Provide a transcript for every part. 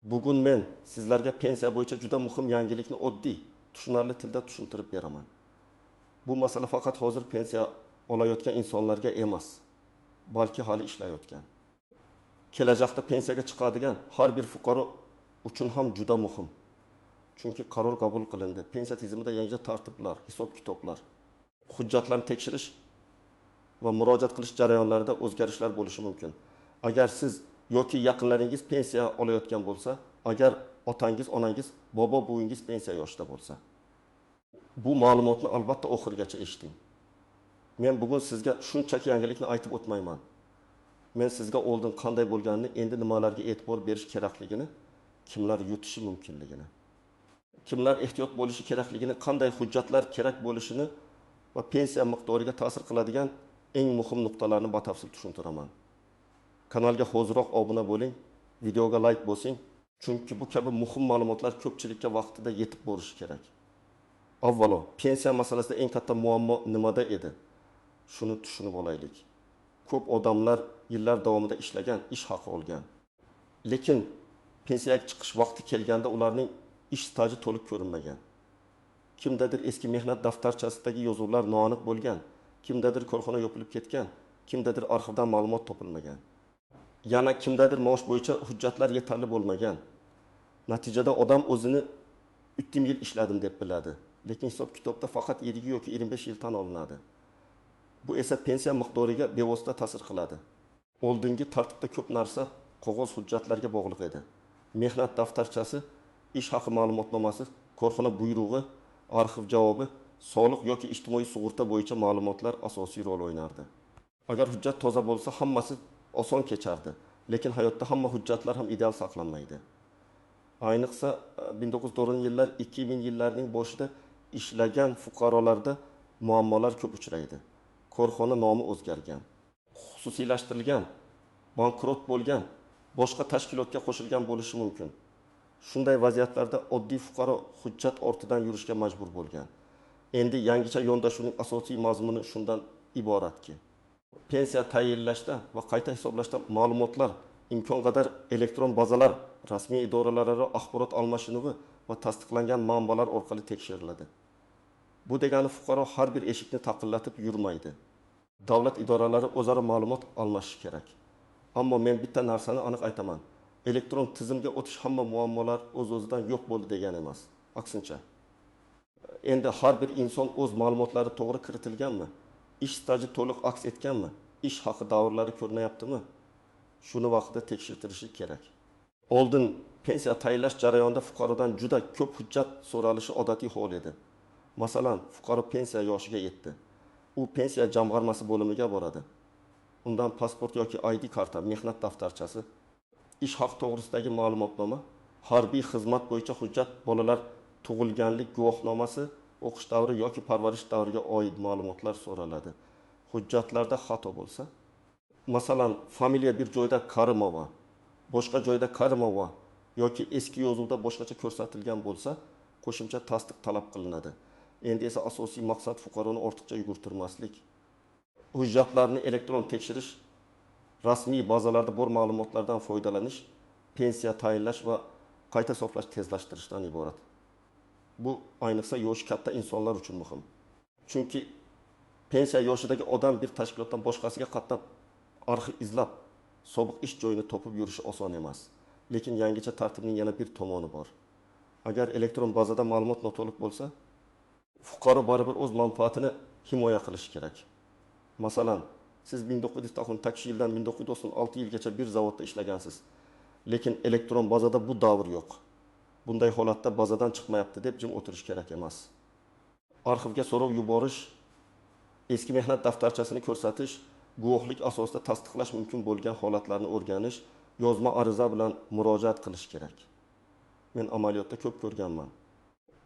Bugun men sizlarga pensiya bo'yicha juda muhim yangilikni oddiy, tushunarli tilda tushuntirib beraman. Bu masala faqat hozir pensiya olayotgan insonlarga emas, balki hali ishlayotgan. Kelajakda pensiyaga chiqadigan har bir fuqaro uchun ham juda muhim. Chunki qaror qabul qilindi. Pensiya tizimida yangi tartiblar, hisob-kitoblar, hujjatlarni tekshirish va murojaat qilish jarayonlarida o'zgarishlar bo'lishi mumkin. Agar siz yoki yaqinlaringiz pensiya olayotgan bo'lsa, agar otangiz, onangiz, bobo buvinggiz pensiya yoshida bo'lsa, bu ma'lumotni albatta oxirigacha eshiting. Men bugun sizga shunchaki yangilikni aytib o'tmayman. Men sizga oldin qanday bo'lganini, endi nimalarga e'tibor berish kerakligini, kimlar yutishi mumkinligini, kimlar ehtiyot bo'lishi kerakligini, qanday hujjatlar kerak bo'lishini va pensiya miqdoriga ta'sir qiladigan eng muhim nuqtalarni batafsil tushuntiraman. Kanalga hoziroq obuna bo'ling, videoga like bosing, chunki bu kabi muhim ma'lumotlar ko'pchilikka vaqtida yetib borishi kerak. Avvalo, pensiya masalasida eng katta muammo nimada edi? Shuni tushunib olaylik. Ko'p odamlar yillar davomida ishlagan, ish haqi olgan. Lekin pensiyaga chiqish vaqti kelganda ularning ish staji to'liq ko'rinmagan. Kimdadir eski mehnat daftarchasidagi yozuvlar noaniq bo'lgan, kimdadir korxona yopilib ketgan, kimdadir arxivdan ma'lumot topilmagan. Yana kimdadir maosh bo'yicha hujjatlar yetarli bo'lmagan. Natijada odam o'zini 3 yil ishladim deb biladi, lekin hisob-kitobda faqat 7 yoki 25 yil tan olinadi. Bu esa pensiya miqdoriga bevosita ta'sir qiladi. Oldingi tartibda ko'p narsa qog'oz hujjatlarga bog'liq edi. Mehnat daftarchasi, ish haqi ma'lumotnomasi, korxona buyrug'i, arxiv javobi, soliq yoki ijtimoiy sug'urta bo'yicha ma'lumotlar asosiy rol o'ynardi. Agar hujjat toza bo'lsa, hammasi oson kechardi, lekin hayotda hamma hujjatlar ham ideal saqlanmaydi. Ayniqsa 1990-yillar, 2000-yillarning boshida ishlagan fuqarolarda muammolar ko'p uchraydi. Korxona nomi o'zgargan, xususiylashtirilgan, bankrot bo'lgan, boshqa tashkilotga qo'shilgan bo'lishi mumkin. Shunday vaziyatlarda oddiy fuqaro hujjat ortidan yurishga majbur bo'lgan. Endi yangicha yondashuvning asosiy mazmuni shundan iboratki, pensiya tayinlashda va qayta hisoblashda ma'lumotlar imkon qadar elektron bazalar, rasmiy idoralararo axborot almashinuvi va tasdiqlangan manbalar orqali tekshiriladi. Bu degani fuqaro har bir eshikni taqillatib yurmaydi. Davlat idoralari o'zaro ma'lumot almashishi kerak. Ammo men bitta narsani aniq aytaman. Elektron tizimga o'tish hamma muammolar o'z-o'zidan yo'q bo'ldi degani emas. Aksincha, endi har bir inson o'z ma'lumotlari to'g'ri kiritilganmi? Ish staji to'liq aks etganmi? Ish haqi davrlari ko'rinayaptimi? Shuni vaqtida tekshirtirishi kerak. Oldin pensiya tayinlash jarayonida fuqarodan juda ko'p hujjat so'ralishi odatiy hol edi. Masalan, fuqaro pensiya yoshiga yetdi. U pensiya jamg'armasi bo'limiga boradi. Undan pasport yoki ID karta, mehnat daftarchasi, ish haq to'g'risidagi ma'lumotnoma, harbiy xizmat bo'yicha hujjat, bolalar tug'ilganlik guvohnomasi, o'qish davri yoki parvarish davriga oid ma'lumotlar so'raladi. Hujjatlarda xato bo'lsa, masalan, familiya bir joyda Karimova, boshqa joyda Karimova yoki eski yozuvda boshqacha ko'rsatilgan bo'lsa, qo'shimcha tasdiq talab qilinadi. Endi esa asosiy maqsad fuqaroni ortiqcha yugurtirmaslik. Hujjatlarni elektron tekshirish, rasmiy bazalarda bor ma'lumotlardan foydalanish, pensiya tayinlash va qayta hisoblash tezlashtirishdan iborat. Bu ayniqsa yoshi katta insonlar uchun muhim. Chunki pensiya yoshidagi odam bir tashkilotdan boshqasiga qatnab arxiv izlab, sobiq ish joyini topib yurishi oson emas. Lekin yangicha tartibning yana bir tomoni bor. Agar elektron bazada ma'lumot noto'liq bo'lsa, fuqaro baribir o'z manfaatini himoya qilishi kerak. Masalan, siz 1996 yildan 1996 yilgacha bir zavodda ishlagansiz. Lekin elektron bazada bu davr yo'q. Bunday holatda bazadan chiqmayapti deb jim o'tirish kerak emas. Arxivga so'rov yuborish, eski mehnat daftarchasini ko'rsatish, guvohlik asosida tasdiqlash mumkin bo'lgan holatlarni o'rganish, yozma ariza bilan murojaat qilish kerak. Men amaliyotda ko'p ko'rganman.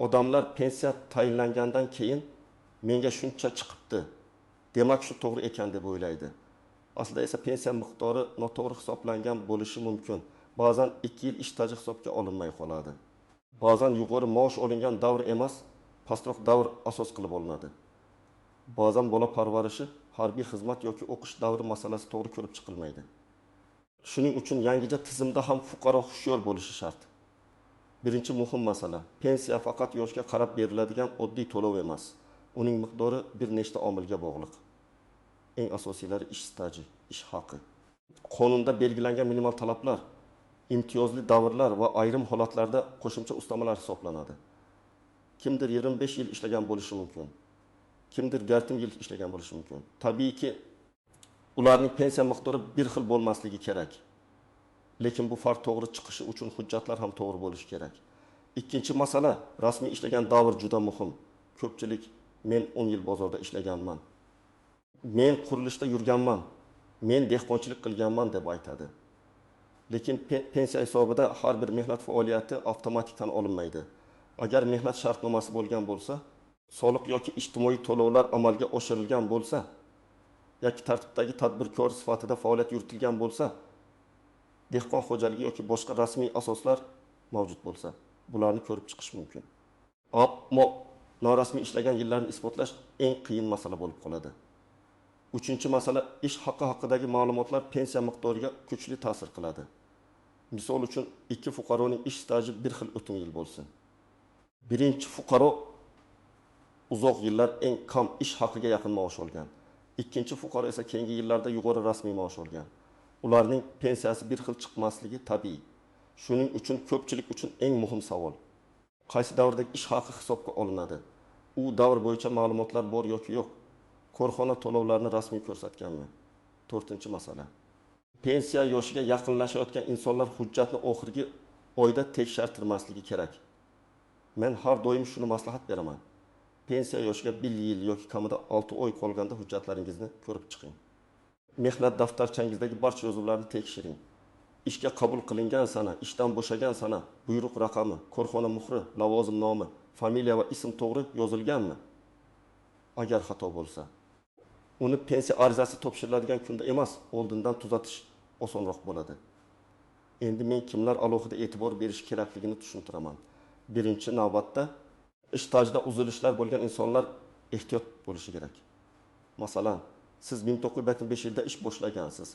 Odamlar pensiya tayinlangandan keyin menga shuncha chiqibdi, demak shu to'g'ri ekan deb o'ylaydi. Aslida esa pensiya miqdori noto'g'ri hisoblangan bo'lishi mumkin. Ba'zan 2 yil ish staji hisobga olinmay qoladi. Ba'zan yuqori maosh olingan davr emas, pastroq davr asos qilib olinadi. Ba'zan bola parvarishi, harbiy xizmat yoki o'qish davri masalasi to'g'ri ko'rib chiqilmaydi. Shuning uchun yangicha tizimda ham fuqaro hushyor bo'lishi shart. Birinchi muhim masala, pensiya faqat yoshga qarab beriladigan oddiy to'lov emas. Uning miqdori bir nechta omilga bog'liq. Eng asosiylari ish staji, ish haqi. Qonunda belgilangan minimal talablar, imtiyozli davrlar va ayrim holatlarda qo'shimcha ustamalar hisoblanadi. Kimdir 25 yil ishlagan bo'lishi mumkin. Kimdir yartim yil ishlagan bo'lishi mumkin. Tabiiyki, ularning pensiya miqdori bir xil bo'lmasligi kerak. Lekin bu farq to'g'ri chiqishi uchun hujjatlar ham to'g'ri bo'lishi kerak. Ikkinchi masala, rasmiy ishlagan davr juda muhim. Ko'pchilik men 10 yil bozorda ishlaganman. Men qurilishda yurganman. Men dehqonchilik qilganman deb aytadi. Lekin pensiya hisobida har bir mehnat faoliyati avtomatikdan olinmaydi. Agar mehnat shartnomasi bo'lgan bo'lsa, soliq yoki ijtimoiy to'lovlar amalga oshirilgan bo'lsa, yoki tartibdagi tadbirkor sifatida faoliyat yuritilgan bo'lsa, dehqon xo'jaligi yoki boshqa rasmiy asoslar mavjud bo'lsa, bularni ko'rib chiqish mumkin. Ammo norasmiy ishlagan yillarni isbotlash eng qiyin masala bo'lib qoladi. Uchinchi masala, ish haqi haqidagi ma'lumotlar pensiya miqdoriga kuchli ta'sir qiladi. Misol uchun, ikki fuqaroning ish staji bir xil o'tgan yil bo'lsin. Birinchi fuqaro uzoq yillar eng kam ish haqiga yaqin maosh olgan. Ikkinchi fuqaro esa keyingi yillarda yuqori rasmiy maosh olgan. Ularning pensiyasi bir xil chiqmasligi tabiiy. Shuning uchun ko'pchilik uchun eng muhim savol: qaysi davrdagi ish haqi hisobga olinadi? U davr bo'yicha ma'lumotlar bor yoki yo'q? Korxona to'lovlarini rasmiy ko'rsatganmi? To'rtinchi masala. Pensiya yoshiga yaqinlashayotgan insonlar hujjatni oxirgi oyda tekshirtirmasligi kerak. Men har doim shuni maslahat beraman. Pensiya yoshiga 1 yil yoki kamida 6 oy qolganda hujjatlaringizni ko'rib chiqing. Mehnat daftarchangizdagi barcha yozuvlarni tekshiring. Ishga qabul qilingan sana, ishdan bo'shagan sana, buyruq raqami, korxona muhri, lavozim nomi, familiya va ism to'g'ri yozilganmi? Agar xato bo'lsa, uni pensiya arizasi topshiriladigan kunda emas, oldindan tuzatish osonroq bo'ladi. Endi men kimlar alohida e'tibor berish kerakligini tushuntiraman. Birinchi navbatda ish stajida uzilishlar bo'lgan insonlar ehtiyot bo'lishi kerak. Masalan, siz 1995 yilda ish boshlagansiz.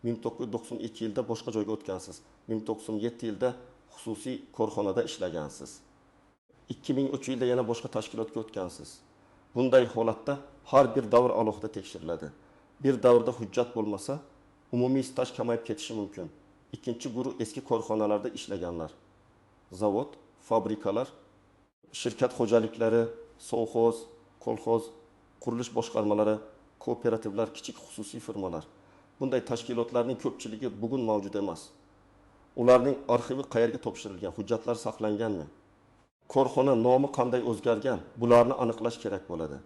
1992 yilda boshqa joyga o'tgansiz. 1997 yilda xususiy korxonada ishlagansiz. 2003 yilda yana boshqa tashkilotga o'tgansiz. Bunday holatda har bir davr alohida tekshiriladi. Bir davrda hujjat bo'lmasa, umumiy staj kamayib ketishi mumkin. Ikkinchi guruh eski korxonalarda ishlaganlar. Zavod, fabrikalar, shirkat xo'jaliklari, sovxoz, kolxoz, qurilish boshqarmalari, kooperativlar, kichik xususiy firmalar. Bunday tashkilotlarning ko'pchiligi bugun mavjud emas. Ularning arxivi qayerga topshirilgan, hujjatlar saqlanganmi? Korxona nomi qanday o'zgargan? Bularni aniqlash kerak bo'ladi.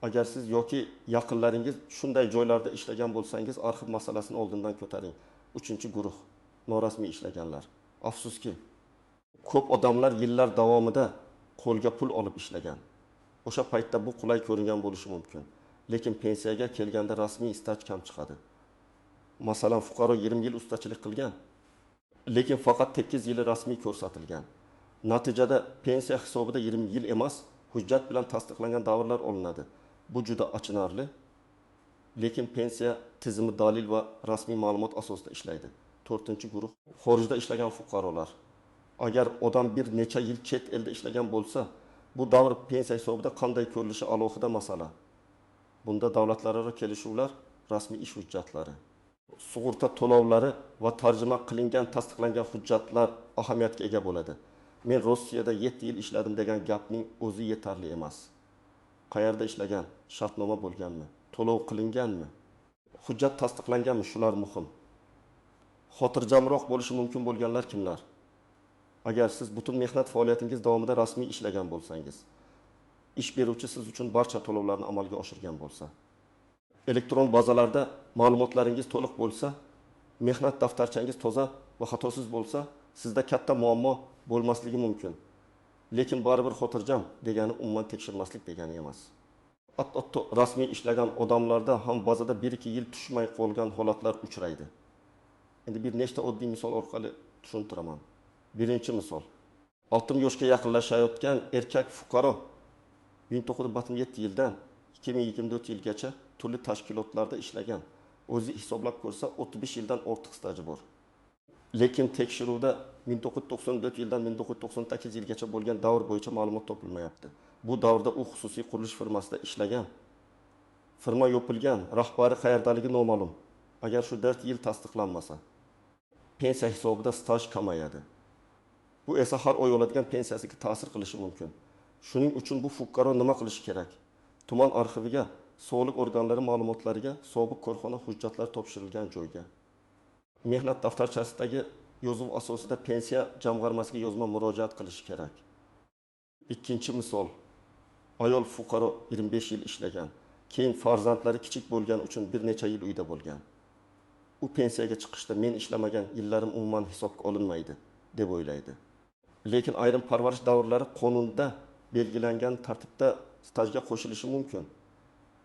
Agar siz yoki yaqinlaringiz shunday joylarda ishlagan bo'lsangiz, arxiv masalasini oldindan ko'taring. Uchinchi guruh, norasmiy ishlaganlar. Afsuski, ko'p odamlar yillar davomida qo'lga pul olib ishlagan. O'sha paytda bu qulay ko'ringan bo'lishi mumkin. Lekin pensiyaga kelganda rasmiy staj kam chiqadi. Masalan, fuqaro 20 yil ustachilik qilgan, lekin faqat 8 yili rasmiy ko'rsatilgan. Natijada pensiya hisobida 20 yil emas, hujjat bilan tasdiqlangan davrlar olinadi. Bu juda achinarli. Lekin pensiya tizimi dalil va rasmiy ma'lumot asosida ishlaydi. 4-guruh, xorijda ishlagan fuqarolar. Agar odam bir necha yil chet elda ishlagan bo'lsa, bu davr pensiya hisobida qanday ko'rilishi alohida masala. Bunda davlatlararo kelishuvlar, rasmiy ish hujjatlari, sug'urta to'lovlari va tarjima qilingan tasdiqlangan hujjatlar ahamiyatga ega bo'ladi. Men Rossiyada 7 yil ishladim degan gapning o'zi yetarli emas. Qayerda ishlagan, shartnoma bo'lganmi, to'lov qilinganmi, hujjat tasdiqlanganmi, shular muhim. Xotirjamroq bo'lishi mumkin bo'lganlar kimlar? Agar siz butun mehnat faoliyatingiz davomida rasmiy ishlagan bo'lsangiz, ish beruvchi siz uchun barcha to'lovlarni amalga oshirgan bo'lsa, elektron bazalarda ma'lumotlaringiz to'liq bo'lsa, mehnat daftarchangiz toza va xatosiz bo'lsa, sizda katta muammo bo'lmasligi mumkin. Lekin baribir xotirjam degani umuman tekshirmaslik degani emas. Hatto rasmiy ishlagan odamlarda ham ba'zida 1-2 yil tushmay qolgan holatlar uchraydi. Endi bir nechta oddiy misol orqali tushuntiraman. Birinchi misol. 60 yoshga yaqinlashayotgan erkak fuqaro 1997 yildan 2024 yilgacha turli tashkilotlarda ishlagan. o'zi hisoblab ko'rsa 35 yildan ortiq staji bor. Lekin tekshiruvda 1994 yildan 1998 yilgacha bo'lgan davr bo'yicha ma'lumot topilmayapti. Bu davrda u xususiy qurilish firmasida ishlagan. Firma yopilgan, rahbari qayerdaligi noma'lum. Agar shu 4 yil tasdiqlanmasa, pensiya hisobida staj kamayadi. Bu esa har oy oladigan pensiyasiga ta'sir qilishi mumkin. Shuning uchun bu fuqaro nima qilishi kerak? Tuman arxiviga, sog'liq organlari ma'lumotlariga, sobiq korxona hujjatlari topshirilgan joyga, mehnat daftarchasidagi yozuv asosida pensiya jamg'armasiga yozma murojaat qilishi kerak. Ikkinchi misol, ayol fuqaro 25 yil ishlagan, keyin farzandlari kichik bo'lgani uchun bir necha yil uyda bo'lgan. U pensiyaga chiqishda men ishlamagan yillarim umuman hisobga olinmaydi deb o'ylaydi. Lekin ayrim parvarish davrlari qonunda belgilangan tartibda stajga qo'shilishi mumkin.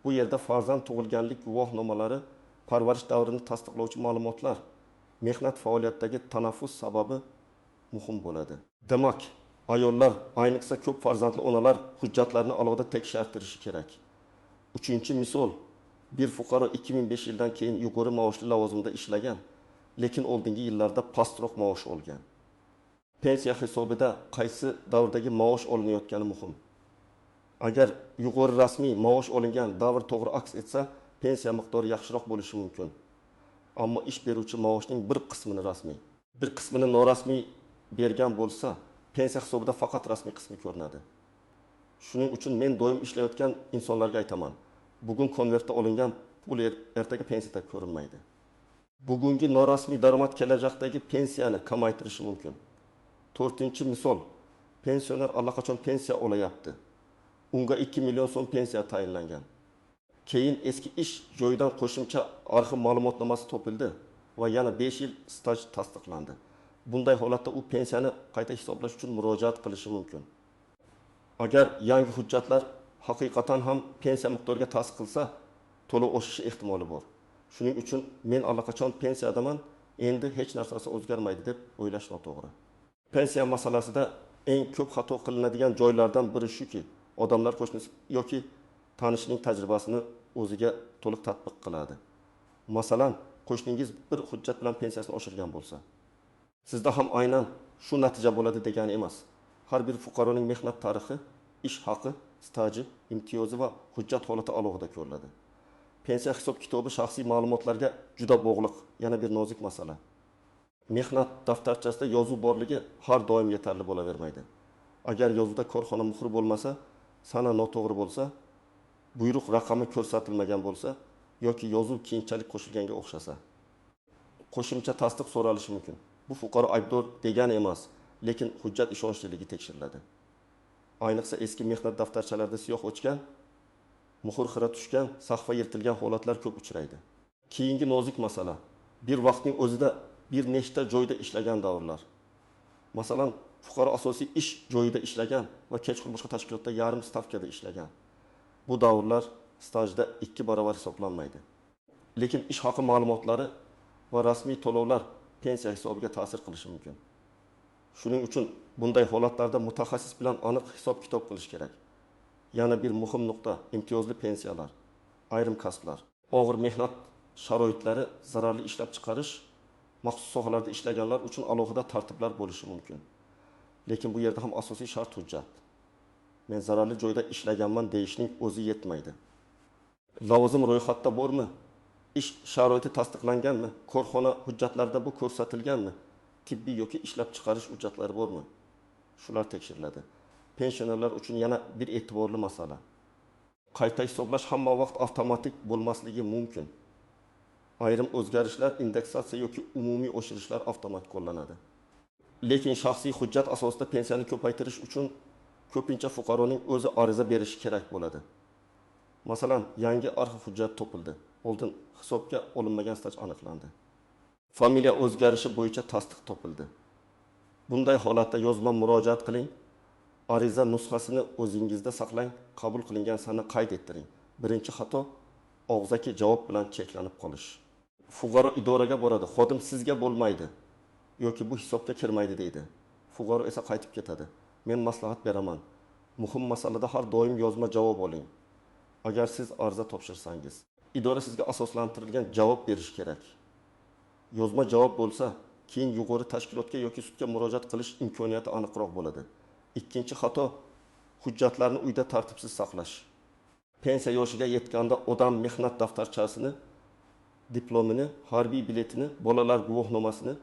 Bu yerda farzand tug'ilganlik guvohnomalari, parvarish davrini tasdiqlovchi ma'lumotlar, mehnat faoliyatidagi tanaffus sababi muhim bo'ladi. Demak, ayollar, ayniqsa ko'p farzandli onalar hujjatlarni alohida tekshirdirishi kerak. Uchinchi misol, bir fuqaro 2005 yildan keyin yuqori maoshli lavozimda ishlagan, lekin oldingi yillarda pastroq maosh olgan. Pensiya hisobida qaysi davrdagi maosh olinayotgani muhim. Agar yuqori rasmiy maosh olingan davr to'g'ri aks etsa, pensiya miqdori yaxshiroq bo'lishi mumkin. Ammo ish beruvchi maoshning bir qismini rasmiy, bir qismini norasmiy bergan bo'lsa, pensiya hisobida faqat rasmiy qismi ko'rinadi. Shuning uchun men doim ishlayotgan insonlarga aytaman. Bugun konvertda olingan pul ertaga pensiyada ko'rinmaydi. Bugungi norasmiy daromad kelajakdagi pensiyani kamaytirishi mumkin. 4-misol, pensioner allaqachon pensiya olayapti. Unga 2 million so'm pensiya tayinlangan. Keyin eski ish joyidan qo'shimcha arxiv ma'lumotnomasi topildi va yana 5 yil staj tasdiqlandi. Bunday holatda u pensiyani qayta hisoblash uchun murojaat qilishi mumkin. Agar yangi hujjatlar haqiqatan ham pensiya miqdoriga ta'sir qilsa, to'lov oshishi ehtimoli bor. Shuning uchun men allaqachon pensiyadaman, endi hech narsasi o'zgarmaydi deb o'ylash noto'g'ri. Pensiya masalasida eng ko'p xato qilinadigan joylardan biri shuki, odamlar qo'shnisi yoki tanishining tajribasini o'ziga to'liq tatbiq qiladi. Masalan, qo'shningiz bir hujjat bilan pensiyasini oshirgan bo'lsa, sizda ham aynan shu natija bo'ladi degani emas. Har bir fuqaroning mehnat tarixi, ish haqi, staji, imtiyozi va hujjat holati alohida ko'riladi. Pensiya hisob kitobi shaxsiy ma'lumotlarga juda bog'liq, yana bir nozik masala. Mehnat daftarchasida yozuv borligi har doim yetarli bo'lavermaydi. Agar yozuvda korxona muhri bo'lmasa, sana noto'g'ri bo'lsa, buyruq raqami ko'rsatilmagan bo'lsa yoki yozuv keyinchalik qo'shilganga o'xshasa, qo'shimcha tasdiq so'ralishi mumkin. Bu fuqaro aybdor degani emas, lekin hujjat ishonchliligi tekshiriladi. Ayniqsa eski mehnat daftarchalarida siyoh o'chgan, muhr xira tushgan, sahfa yirtilgan holatlar ko'p uchraydi. Keyingi nozik masala, bir vaqtning o'zida bir nechta joyda ishlagan davrlar. Masalan, fuqaro asosiy ish joyida ishlagan va kechqurun boshqa tashkilotda yarim stavkada ishlagan. Bu davrlar stajda 2 barobar hisoblanmaydi. Lekin ish haqi ma'lumotlari va rasmiy to'lovlar pensiya hisobiga ta'sir qilishi mumkin. Shuning uchun bunday holatlarda mutaxassis bilan aniq hisob-kitob qilish kerak. Yana bir muhim nuqta, imtiyozli pensiyalar, ayrim kasblar, og'ir mehnat sharoitlari, zararli ishlab chiqarish, maxsus sohalarda ishlaganlar uchun alohida tartiblar bo'lishi mumkin. Lekin bu yerda ham asosiy shart hujjat. Men zararli joyda ishlaganman deyishning o'zi yetmaydi. Lavozim ro'yxatda bormi? Ish sharoiti tasdiqlanganmi? Korxona hujjatlarida bu ko'rsatilganmi? Tibbiy yoki ishlab chiqarish hujjatlari bormi? Shular tekshiriladi. Pensionerlar uchun yana bir e'tiborli masala. Qayta hisoblash hamma vaqt avtomatik bo'lmasligi mumkin. Ayrim o'zgarishlar, indeksatsiya yoki umumiy oshirishlar avtomatik qo'llanadi. Lekin shaxsiy hujjat asosida pensiyani ko'paytirish uchun ko'pincha fuqaroning o'zi ariza berishi kerak bo'ladi. Masalan, yangi arxiv hujjat topildi. Oldin hisobga olinmagan staj aniqlandi. Familiya o'zgarishi bo'yicha tasdiq topildi. Bunday holatda yozma murojaat qiling. Ariza nusxasini o'zingizda saqlang, qabul qilingan sanani qayd ettiring. Birinchi xato og'zaki javob bilan cheklanib qolish. Fuqaro idoraga boradi, xodim sizga bo'lmaydi yoki bu hisobga kirmaydi deydi. Fuqaro esa qaytib ketadi. Men maslahat beraman. Muhim masalada har doim yozma javob oling. Agar siz ariza topshirsangiz, idora sizga asoslantirilgan javob berish kerak. Yozma javob bo'lsa, keyin yuqori tashkilotga yoki sudga murojaat qilish imkoniyati aniqroq bo'ladi. Ikkinchi xato hujjatlarni uyda tartibsiz saqlash. Pensiya yoshiga yetganda odam mehnat daftarchasini, diplomini, harbiy biletini, bolalar guvohnomasini,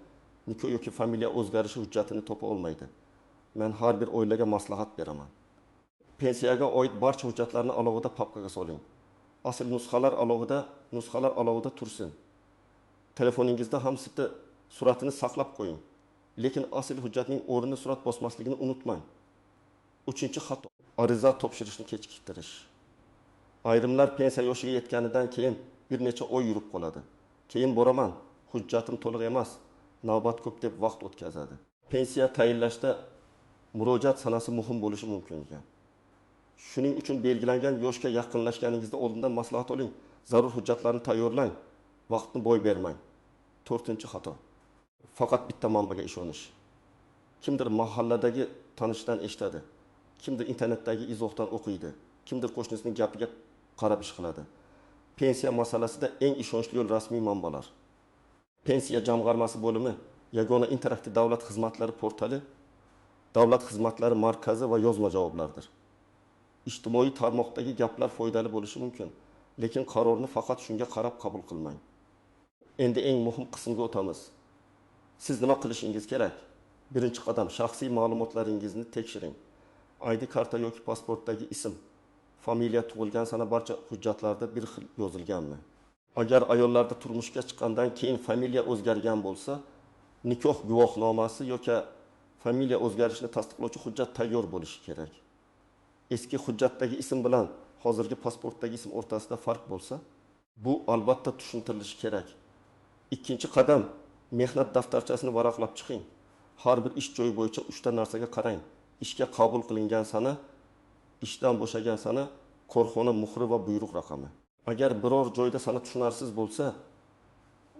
nikoh yoki familiya o'zgarishi hujjatini topa olmaydi. Men har bir oilaga maslahat beraman. Pensiyaga oid barcha hujjatlarni alohida papkaga soling. Asl nusxalar alohida tursin. Telefoningizda ham suratini saqlab qo'ying. Lekin asl hujjatning o'rnini surat bosmasligini unutmang. Uchinchi xato: ariza topshirishni kechiktirish. Ayrimlar pensiya yoshiga yetganidan keyin bir necha oy yurib qoladi. Keyin boraman, hujjatim to'liq emas, navbat ko'p deb vaqt o'tkazadi. Pensiya tayinlashda murojaat sanasi muhim bo'lishi mumkin ekan. Shuning uchun belgilangan yoshga yaqinlashganingizda oldindan maslahat oling, zarur hujjatlarni tayyorlang, vaqtni boy bermang. 4-xato: faqat bitta manbaga ishonish. Kimdir mahalladagi tanishidan eshitadi, kimdir internetdagi izohdan o'qiydi, kimdir qo'shnisining gapiga qarab ish qiladi. Pensiya masalasida eng ishonchli yo'l rasmiy manbalar. Pensiya jamg'armasi bo'limi, yagona interaktiv davlat xizmatlari portali, davlat xizmatlari markazi va yozma javoblardir. Ijtimoiy tarmoqdagi gaplar foydali bo'lishi mumkin, lekin qarorni faqat shunga qarab qabul qilmang. Endi eng muhim qismga o'tamiz. Siz nima qilishingiz kerak? Birinchi qadam: shaxsiy ma'lumotlaringizni tekshiring. ID karta yoki pasportdagi ism, familiya, tug'ilgan sana barcha hujjatlarda bir xil yozilganmi? Agar ayollarda turmushga chiqqandan keyin familiya o'zgargan bo'lsa, nikoh guvohnomasi yoki familiya o'zgarishini tasdiqlovchi hujjat tayyor bo'lishi kerak. Eski hujjatdagi ism bilan hozirgi pasportdagi ism o'rtasida farq bo'lsa, bu albatta tushuntirilishi kerak. Ikkinchi qadam: mehnat daftarchasini varaqlab chiqing. Har bir ish joyi bo'yicha 3 ta narsaga qarang. Ishga qabul qilingan sana, ishdan bo'shagan sana, korxona muhri va buyruq raqami. Agar biror joyda sana tushunarsiz bo'lsa,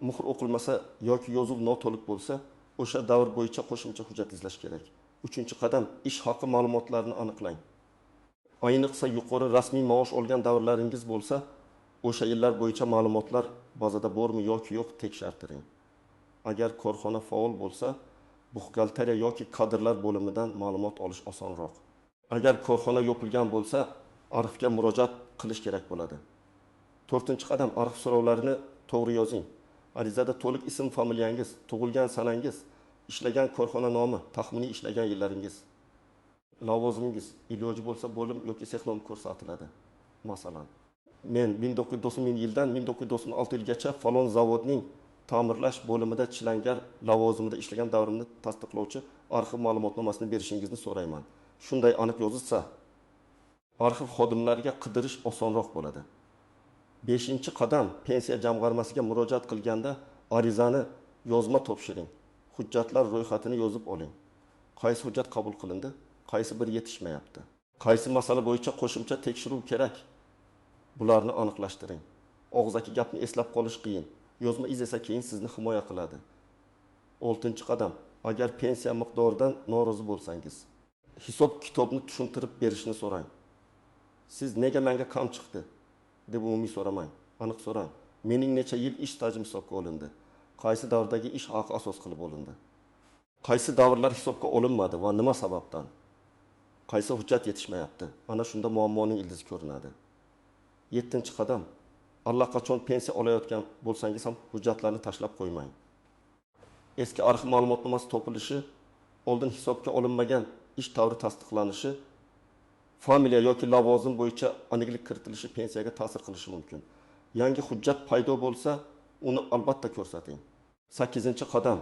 muhr o'qilmasa yoki yozuv noto'liq bo'lsa, o'sha davr bo'yicha qo'shimcha hujjat izlash kerak. 3-qadam: ish haqi ma'lumotlarini aniqlang. Ayniqsa yuqori rasmiy maosh olgan davrlaringiz bo'lsa, o'sha yillar bo'yicha ma'lumotlar bazada bormi yoki yo'q tekshirtiring. Agar korxona faol bo'lsa, buxgalteriya yoki kadrlar bo'limidan ma'lumot olish osonroq. Agar korxona yopilgan bo'lsa, arxivga murojaat qilish kerak bo'ladi. 4-qadam: arxiv so'rovlarini to'g'ri yozing. Arizada to'liq ism, familiyangiz, tug'ilgan sanangiz, ishlagan korxona nomi, taxminiy ishlagan yillaringiz, lavozimingiz, iloji bo'lsa bo'lim yoki sex nomi ko'rsatiladi. Masalan, men 1990 yildan 1996 yilgacha falon zavodning ta'mirlash bo'limida chilangar lavozimida ishlagan davrimni tasdiqlovchi arxiv ma'lumotnomasini berishingizni so'rayman. Shunday aniq yozilsa, arxiv xodimlariga qidirish osonroq bo'ladi. 5-qadam: pensiya jamg'armasiga murojaat qilganda arizani yozma topshiring. Hujjatlar ro'yxatini yozib oling. Qaysi hujjat qabul qilindi, qaysi bir yetishmayapti, qaysi masala bo'yicha qo'shimcha tekshiruv kerak, bularni aniqlashtiring. Og'zaki gapni eslab qolish qiyin. Yozma iz esa keyin sizni himoya qiladi. 6-qadam: agar pensiya miqdoridan norozi bo'lsangiz, hisob kitobni tushuntirib berishni so'rang. Siz nega menga kam chiqdi deb umumiy so'ramang. Aniq so'rang. Mening necha yil ish stajim hisobga olindi? Qaysi davrdagi ish haqi asos qilib olindi? Qaysi davrlar hisobga olinmadi va nima sababdan? Qaysi hujjat yetishmayapti? Ana shunda muammoning ildizi ko'rinadi. 7-qadam: allaqachon pensiya olayotgan bo'lsangiz ham hujjatlarni tashlab qo'ymang. Eski arxiv ma'lumotnomasi topilishi, oldin hisobga olinmagan ish davri tasdiqlanishi, familiya yoki lavozim bo'yicha aniqlik kiritilishi pensiyaga ta'sir qilishi mumkin. Yangi hujjat paydo bo'lsa, uni albatta ko'rsating. 8-qadam: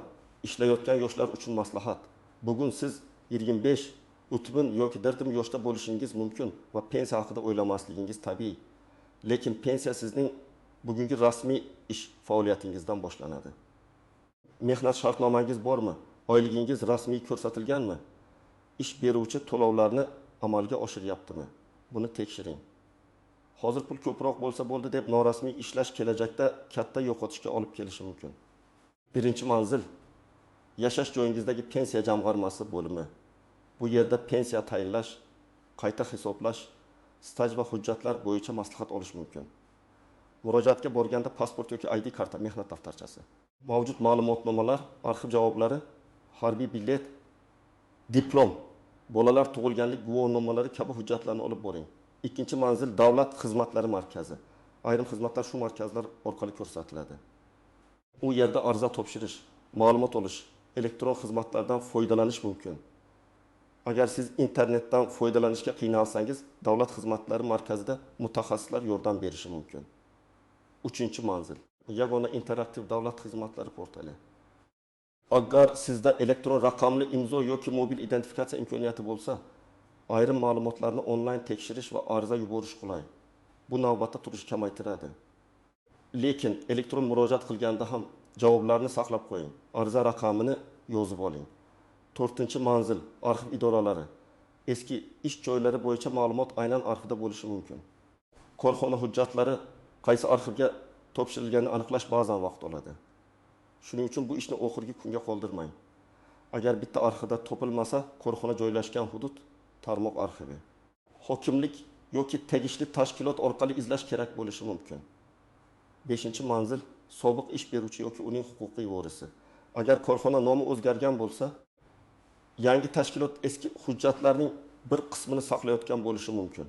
ishlayotgan yoshlar uchun maslahat. Bugun siz 25, 30 yoki 40 yoshda bo'lishingiz mumkin va pensiya haqida o'ylamasligingiz tabiiy. Lekin pensiya sizning bugungi rasmiy ish faoliyatingizdan boshlanadi. Mehnat shartnomangiz bormi? Oyligingiz rasmiy ko'rsatilganmi? Ish beruvchi to'lovlarni amalga oshiryaptimi? Buni tekshiring. Hozir pul ko'proq bo'lsa bo'ldi deb norasmiy ishlash kelajakda katta yo'qotishga olib kelishi mumkin. Birinchi manzil: yashash joyingizdagi pensiya jamg'armasi bo'limi. Bu yerda pensiya tayinlash, qayta hisoblash, staj va hujjatlar bo'yicha maslahat olish mumkin. Murojaatga borganda pasport yoki ID karta, mehnat daftarchasi. Mavjud ma'lumotnomalar, arxiv javoblari, harbiy bilet, diplom, bolalar tug'ilganlik guvohnomalari kabi hujjatlarni olib boring. Ikkinchi manzil davlat xizmatlari markazi. Ayrim xizmatlar shu markazlar orqali ko'rsatiladi. U yerda ariza topshirish, ma'lumot olish, elektron xizmatlardan foydalanish mumkin. Agar siz internetdan foydalanishga qiynalsangiz, davlat xizmatlari markazida mutaxassislar yordam berishi mumkin. Uchinchi manzil. Yagona interaktiv davlat xizmatlari portali. Agar sizda elektron raqamli imzo yoki mobil identifikatsiya imkoniyati bo'lsa, ayrim ma'lumotlarni onlayn tekshirish va ariza yuborish qulay. Bu navbatda turish kamaytiradi. Lekin elektron murojaat qilganda ham javoblarni saqlab qo'ying. Ariza raqamini yozib oling. 4-manzil arxiv idoralari. Eski ish joylari bo'yicha ma'lumot aynan arxivda bo'lishi mumkin. Korxona hujjatlari qaysi arxivga topshirilganini aniqlash ba'zan vaqt oladi. Shuning uchun bu ishni oxirgi kunga qoldirmang. Agar bitta arxivda topilmasa, korxona joylashgan hudud tarmoq arxivi. Hokimlik yoki tegishli tashkilot orqali izlash kerak bo'lishi mumkin. 5-manzil sobiq ish beruvchi yoki uning huquqiy vorisi. Agar korxona nomi o'zgargan bo'lsa, yangi tashkilot eski hujjatlarning bir qismini saqlayotgan bo'lishi mumkin.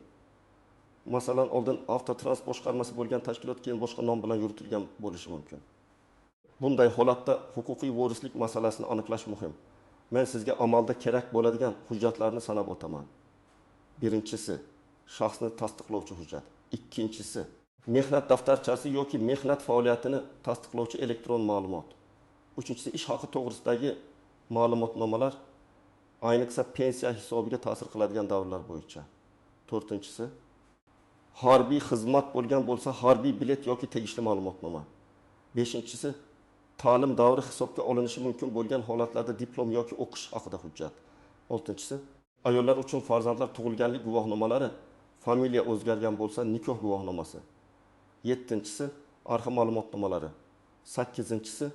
Masalan, oldin avtotransport boshqarmasi bo'lgan tashkilot keyin boshqa nom bilan yuritilgan bo'lishi mumkin. Bunday holatda huquqiy vorislik masalasini aniqlash muhim. Men sizga amalda kerak bo'ladigan hujjatlarni sanab o'taman. Birinchisi, shaxsni tasdiqlovchi hujjat. Ikkinchisi, mehnat daftarchasi yoki mehnat faoliyatini tasdiqlovchi elektron ma'lumot. Uchinchisi, ish haqi to'g'risidagi ma'lumotnomalar, ayniqsa pensiya hisobiga ta'sir qiladigan davrlar bo'yicha. 4-si, harbiy xizmat bo'lgan bo'lsa, harbiy bilet yoki tegishli ma'lumotnoma. 5-si, ta'lim davri hisobga olinishi mumkin bo'lgan holatlarda diplom yoki o'qish haqida hujjat. 6-si, ayollar uchun farzandlar tug'ilganlik guvohnomalari, familiya o'zgargan bo'lsa, nikoh guvohnomasi. 7-si, arxiv ma'lumotnomalari. 8-si,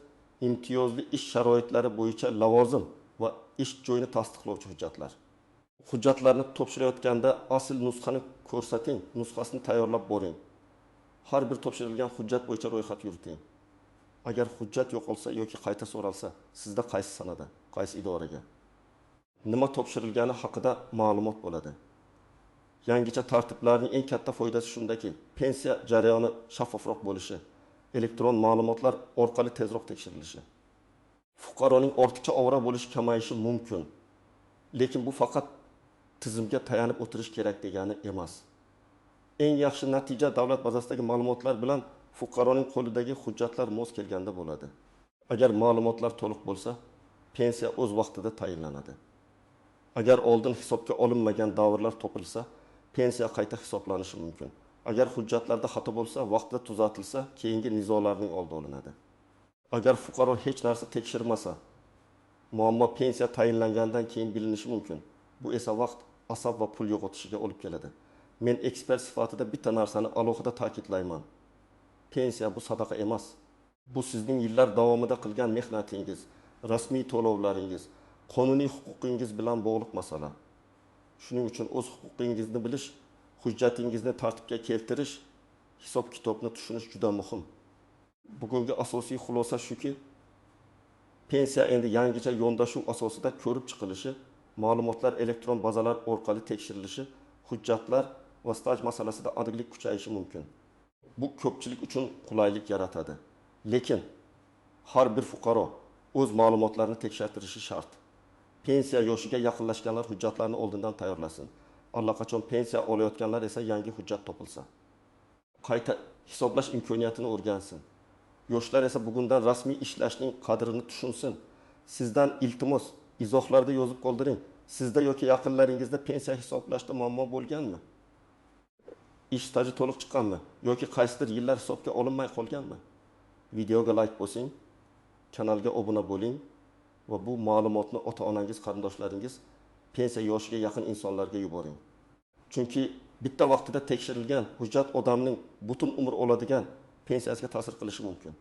imtiyozli ish sharoitlari bo'yicha lavozim va ish joyini tasdiqlovchi hujjatlar. Hujjatlarni topshirayotganda asl nusxani ko'rsating, nusxasini tayyorlab boring. Har bir topshirilgan hujjat bo'yicha ro'yxat yuriting. Agar hujjat yo'qolsa yoki qayta so'ralsa, sizda qaysi sanada, qaysi idoraga, nima topshirilgani haqida ma'lumot bo'ladi. Yangicha tartiblarning eng katta foydasi shundaki, pensiya jarayoni shaffofroq bo'lishi, elektron ma'lumotlar orqali tezroq tekshirilishi. Fuqaroning ortiqcha ovora bo'lishi kamayishi mumkin. Lekin bu faqat tizimga tayanib o'tirish kerak degani emas. Eng yaxshi natija davlat bazasidagi ma'lumotlar bilan fuqaroning qo'lidagi hujjatlar mos kelganda bo'ladi. Agar ma'lumotlar to'liq bo'lsa, pensiya o'z vaqtida tayinlanadi. Agar oldin hisobga olinmagan davrlar topilsa, pensiya qayta hisoblanishi mumkin. Agar hujjatlarda xato bo'lsa, vaqtida tuzatilsa, keyingi nizolarning oldi olinadi. Agar fuqaro hech narsa tekshirmasa, muammo pensiya tayinlangandan keyin bilinishi mumkin. Bu esa vaqt, asob va pul yo'qotishiga olib keladi. Men ekspert sifatida bitta narsani alohida ta'kidlayman. Pensiya bu sadaqa emas. Bu sizning yillar davomida qilgan mehnatingiz, rasmiy to'lovlaringiz, qonuniy huquqingiz bilan bog'liq masala. Shuning uchun o'z huquqingizni bilish, hujjatingizni tartibga keltirish, hisob-kitobni tushunish juda muhim. Bugungi asosiy xulosa shuki, pensiya endi yangicha yondashuv asosida ko'rib chiqilishi, ma'lumotlar elektron bazalar orqali tekshirilishi, hujjatlar va staj masalasida aniqlik kuchayishi mumkin. Bu ko'pchilik uchun qulaylik yaratadi. Lekin har bir fuqaro o'z ma'lumotlarini tekshirtirishi shart. Pensiya yoshiga yaqinlashganlar hujjatlarni oldindan tayyorlasin. Allaqachon pensiya olayotganlar esa yangi hujjat topilsa, qayta hisoblash imkoniyatini o'rgansin. Yoshlar esa bugundan rasmiy ishlashning qadrini tushunsin. Sizdan iltimos, izohlarda yozib qoldiring. Sizda yoki yaqinlaringizda pensiya hisoblashda muammo bo'lganmi? Ish staji to'liq chiqqanmi yoki qaysidir yillar hisobga olinmay qolganmi? Videoga like bosing, kanalga obuna bo'ling va bu ma'lumotni ota-onangiz, qarindoshlaringiz, pensiya yoshiga yaqin insonlarga yuboring. Chunki bitta vaqtida tekshirilgan hujjat odamning butun umr oladigan pensiyasiga ta'sir qilishi mumkin.